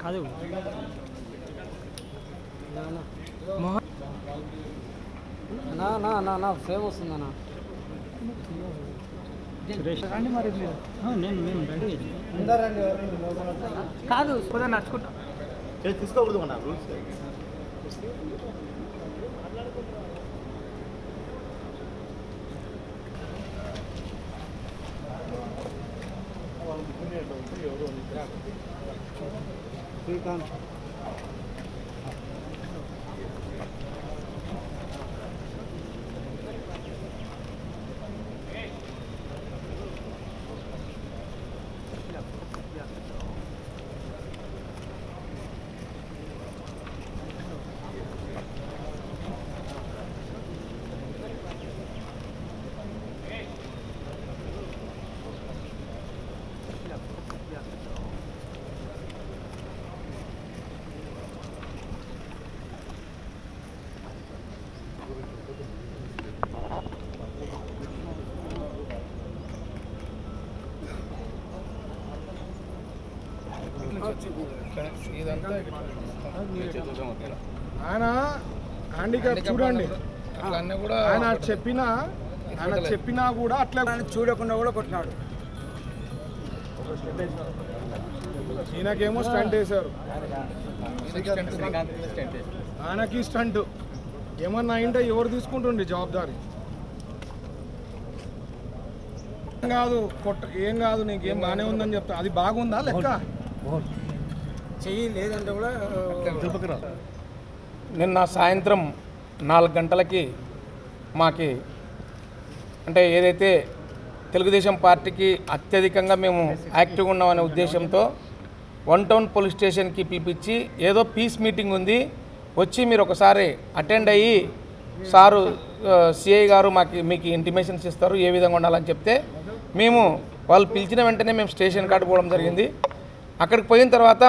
కాదు నా సేమ్ వస్తుందన్నా రండి మరి నేను రెడీ కాదు పోదా నడుచుకుంటా తీసుకోకూడదు అన్న రూల్స్ శ్రీకాంత్ ఆయన హ్యాండిక్యాప్ చూడండి ఆయన చెప్పినా కూడా అట్లా చూడకుండా కూడా కొట్టినాడు. ఈయనకేమో స్టంట్ వేశారు, ఆయనకి స్టంట్ ఏమన్నా అయింటే ఎవరు తీసుకుంటుండే జవాబుదారి? కాదు ఏం కాదు, నీకేం బాగానే ఉందని చెప్తా. అది బాగుందా లెక్క? చెయ్యి లేదంటే కూడా నిన్న సాయంత్రం 4 గంటలకి మాకి అంటే ఏదైతే తెలుగుదేశం పార్టీకి అత్యధికంగా మేము యాక్టివ్గా ఉన్నామనే ఉద్దేశంతో 1 టౌన్ పోలీస్ స్టేషన్కి పిలిపించి ఏదో పీస్ మీటింగ్ ఉంది, వచ్చి మీరు ఒకసారి అటెండ్ అయ్యి సారు సిఐ గారు మీకు ఇంటిమేషన్స్ ఇస్తారు ఏ విధంగా ఉండాలని చెప్తే మేము వాళ్ళు పిలిచిన వెంటనే మేము స్టేషన్ కాడికి పోవడం జరిగింది. అక్కడికి పోయిన తర్వాత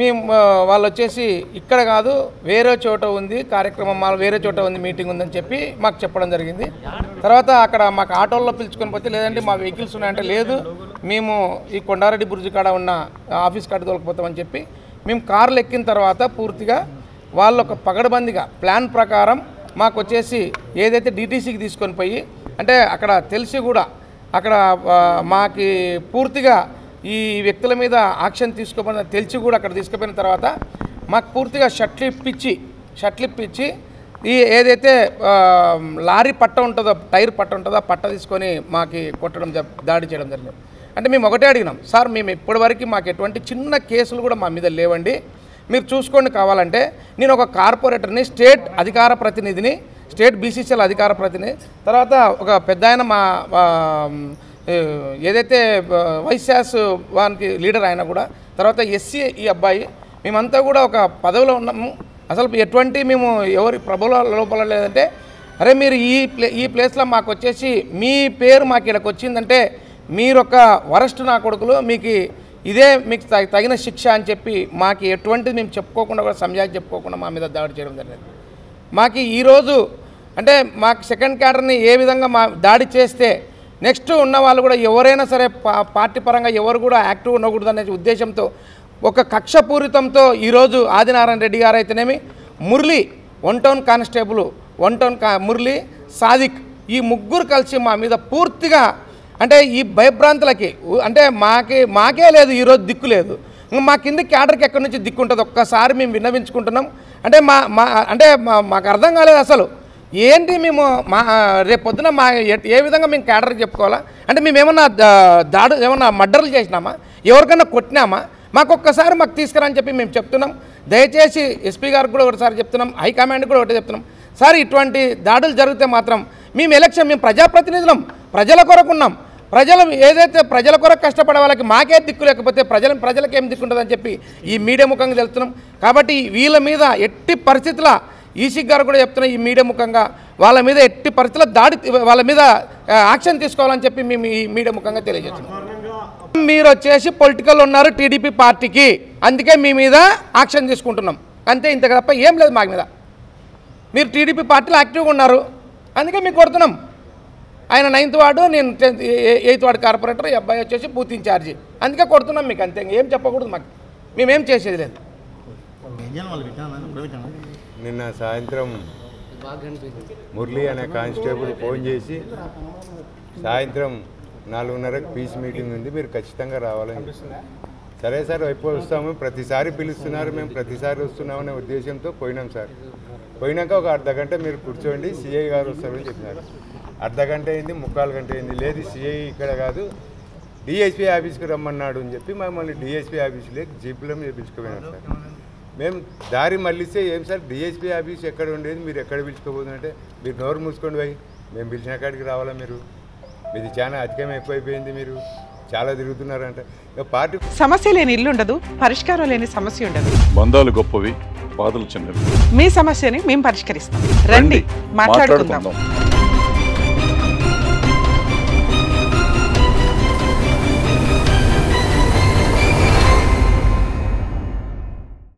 మేము వాళ్ళు వచ్చేసి ఇక్కడ కాదు వేరే చోట ఉంది కార్యక్రమం, వేరే చోట ఉంది మీటింగ్ ఉందని చెప్పి మాకు చెప్పడం జరిగింది. తర్వాత అక్కడ మాకు ఆటోల్లో పిలుచుకొని పోతే లేదంటే మా వెహికల్స్ ఉన్నాయంటే లేదు మేము ఈ కొండారెడ్డి బుర్జి కాడ ఉన్న ఆఫీస్ కాడ తోలుకుపోతామని చెప్పి మేము కార్లు ఎక్కిన తర్వాత పూర్తిగా వాళ్ళు ఒక పగడబందిగా ప్లాన్ ప్రకారం మాకు వచ్చేసి ఏదైతే డీటీసీకి తీసుకొని పోయి అంటే అక్కడ తెలిసి కూడా అక్కడ మాకి పూర్తిగా ఈ వ్యక్తుల మీద యాక్షన్ తీసుకోమని తెలిసి కూడా అక్కడ తీసుకుపోయిన తర్వాత మాకు పూర్తిగా షట్లు ఇప్పించి ఈ ఏదైతే లారీ పట్ట ఉంటుందో టైర్ పట్ట ఉంటుందో ఆ పట్ట తీసుకొని మాకు కొట్టడం దాడి చేయడం జరిగింది. అంటే మేము ఒకటే అడిగినాం, సార్ మేము ఇప్పటివరకు మాకు ఎటువంటి చిన్న కేసులు కూడా మా మీద లేవండి, మీరు చూసుకోండి కావాలంటే నేను ఒక కార్పొరేటర్ని, స్టేట్ అధికార ప్రతినిధిని, స్టేట్ బీసీసీఎల్ అధికార ప్రతినిధి, తర్వాత ఒక పెద్ద ఆయన మా ఏదైతే వైశాస్ వానికి లీడర్ అయినా కూడా, తర్వాత ఎస్సీ ఈ అబ్బాయి, మేమంతా కూడా ఒక పదవిలో ఉన్నాము. అసలు ఎటువంటి మేము ఎవరి ప్రభుల లోపల లేదంటే అరే మీరు ఈ ప్లేస్లో మాకు వచ్చేసి మీ పేరు మాకు ఇక్కడికి వచ్చిందంటే మీరొక వరస్ట్ నా కొడుకులు, మీకు తగిన శిక్ష అని చెప్పి మాకు ఎటువంటిది మేము చెప్పుకోకుండా కూడా సమయానికి చెప్పుకోకుండా మా మీద దాడి చేయడం జరిగింది. మాకు ఈరోజు అంటే మాకు సెకండ్ క్యాడర్ని ఏ విధంగా దాడి చేస్తే నెక్స్ట్ ఉన్న వాళ్ళు కూడా ఎవరైనా సరే పార్టీ పరంగా ఎవరు కూడా యాక్టివ్ ఉండకూడదు అనే ఉద్దేశంతో ఒక కక్షపూరితంతో ఈరోజు ఆదినారాయణ రెడ్డి గారు అయితేనేమి, Murali 1 town constable, 1 town Murali, Sadiq ఈ ముగ్గురు కలిసి మా మీద పూర్తిగా అంటే ఈ భయభ్రాంతులకి అంటే మాకే లేదు ఈరోజు దిక్కు లేదు, మా కింద క్యాడర్కి ఎక్కడి నుంచి దిక్కు ఉంటుంది ఒక్కసారి మేము విన్నవించుకుంటున్నాం. అంటే మాకు అర్థం కాలేదు అసలు ఏంటి మేము రేపు పొద్దున ఏ విధంగా మేము క్యాడర్కి చెప్పుకోవాలా? అంటే మేము ఏమన్నా మర్డర్లు చేసినామా, ఎవరికన్నా కొట్టినామా? ఒక్కసారి మాకు తీసుకురని చెప్పి మేము చెప్తున్నాం. దయచేసి ఎస్పీ గారికి కూడా ఒకసారి చెప్తున్నాం, హైకమాండ్కి కూడా ఒకటి చెప్తున్నాం, సార్ ఇటువంటి దాడులు జరిగితే మాత్రం మేము ప్రజాప్రతినిధులం, ప్రజల కొరకు ఉన్నాం, ఏదైతే ప్రజల కొరకు కష్టపడే వాళ్ళకి మాకే దిక్కు లేకపోతే ప్రజలకు ఏం దిక్కుంటుందని చెప్పి ఈ మీడియా ముఖంగా తెలుస్తున్నాం. కాబట్టి వీళ్ళ మీద ఎట్టి పరిస్థితుల ఈసీ గారు కూడా చెప్తున్నా, ఈ మీడియా ముఖంగా వాళ్ళ మీద ఎట్టి పరిస్థితుల వాళ్ళ మీద యాక్షన్ తీసుకోవాలని చెప్పి మేము ఈ మీడియా ముఖంగా తెలియజేస్తున్నాం. మీరు వచ్చేసి పొలిటికల్ ఉన్నారు టీడీపీ పార్టీకి, అందుకే మీ మీద యాక్షన్ తీసుకుంటున్నాం అంతే, ఇంత తప్ప ఏం లేదు మా మీద. మీరు టీడీపీ పార్టీలో యాక్టివ్గా ఉన్నారు, అందుకే మీకు కొడుతున్నాం. ఆయన 9th వార్డు, నేను 8th వార్డు కార్పొరేటర్, ఈ అబ్బాయి వచ్చేసి బూత్ ఇన్ఛార్జి, అందుకే కొడుతున్నాం మీకు అంతే. ఏం చెప్పకూడదు మాకు, మేమేం చేసేది లేదు. నిన్న సాయంత్రం మురళి అనే కానిస్టేబుల్ ఫోన్ చేసి సాయంత్రం 4:30కి పీస్ మీటింగ్ ఉంది, మీరు ఖచ్చితంగా రావాలని. సరే సార్ ఎప్పుడు వస్తాము, ప్రతిసారి పిలుస్తున్నారు, మేము ప్రతిసారి వస్తున్నామనే ఉద్దేశంతో పోయినాం సార్. పోయినాక ఒక అర్ధగంట మీరు కూర్చోండి, సిఐ గారు వస్తారని చెప్పినారు. అర్ధగంట అయింది, 3/4 గంట అయింది, లేదు సిఐ ఇక్కడ కాదు డిఎస్పీ ఆఫీస్కి రమ్మన్నాడు అని చెప్పి మమ్మల్ని డిఎస్పీ ఆఫీస్లోకి జీపులో మీరు పిలుచుకుపోయినాం సార్. మేము దారి మళ్ళిస్తే ఏం సార్ డిఎస్పీ ఆఫీస్ ఎక్కడ ఉండేది, మీరు ఎక్కడ పిలుచుకోబోతుందంటే మీరు నోరు మూసుకోండి పోయి, మేము పిలిచిన కాడికి రావాలా, మీరు మీది చాలా అధికం ఎక్కువైపోయింది, మీరు చాలా తిరుగుతున్నారంట. పార్టీ సమస్య లేని ఇల్లు ఉండదు, పరిష్కారం లేని సమస్య ఉండదు. బంధాలు గొప్పవి, బాధలు చిన్నవి. మీ సమస్యని మేము పరిష్కరిస్తాం, రండి మాట్లాడుకుందాం.